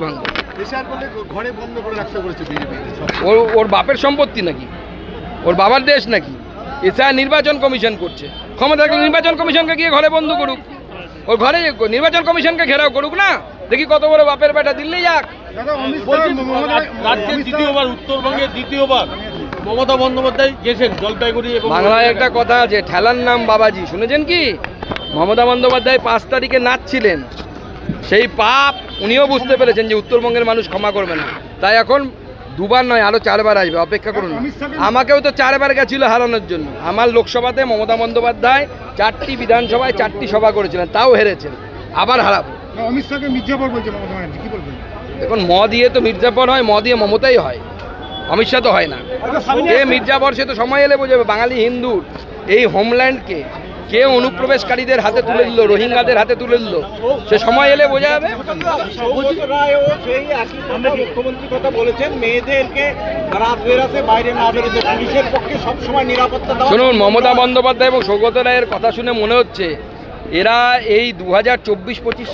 ভাঙবো। ঘরে বন্ধ করে রাখতে বলেছে বিজেপি। ওর বাপের সম্পত্তি নাকি? ওর বাবার দেশ নাকি? এছাড়া নির্বাচন কমিশন করছে, ক্ষমতা থাকলে নির্বাচন কমিশনকে গিয়ে ঘরে বন্ধ করুক, ওর ঘরে নির্বাচন কমিশনকে ঘেরাও করুক না, দেখি কত বড় বাপের বেটা, দিল্লি যাক। রাজ্যের দ্বিতীয়বার, উত্তরবঙ্গের দ্বিতীয়বার মমতা বন্দ্যোপাধ্যায় গেছেন জলপাইগুড়ি। বাংলায় একটা কথা আছে, ঠেলার নাম বাবাজি, শুনেছেন কি? মমতা বন্দ্যোপাধ্যায় 5 তারিখে নাচছিলেন, সেই পাপ উনিও বুঝতে পেরেছেন যে উত্তরবঙ্গের মানুষ ক্ষমা করবে না, তাই এখন 2 বার নয় আরো 4 বার আসবে, অপেক্ষা করুন। আমাকেও তো 4 বার গেছিল হারানোর জন্য। আমার লোকসভাতে মমতা বন্দ্যোপাধ্যায় 4টি বিধানসভায় 4টি সভা করেছিলেন, তাও হেরেছেন, আবার হারাবো। অমিত শাহকে মির্জাফর বলছে মমতা ব্যানার্জি, কি বলবেন? দেখুন, ম দিয়ে তো মির্জাফর হয়, ম দিয়ে মমতাই হয়, অমিত শাহ তো হয় না। যে মির্জাফর সে তো সময় এলে বোঝাবে। বাঙালি হিন্দুর এই হোমল্যান্ডকে কে অনুপ্রবেশকারীদের হাতে তুলে দিল, রোহিঙ্গাদের হাতে তুলে দিল, সে সময় এলে বোঝা যাবে। মুখ্যমন্ত্রী কথা বলেছেন, মেয়েদেরকে রাত বেরাতে বাইরে না বেরোতে, পুলিশের পক্ষে সবসময় নিরাপত্তা দেওয়া। শুনুন, মমতা বন্দ্যোপাধ্যায় এবং সৌগত রায়ের কথা শুনে মনে হচ্ছে এরা এই 2024-25 সাল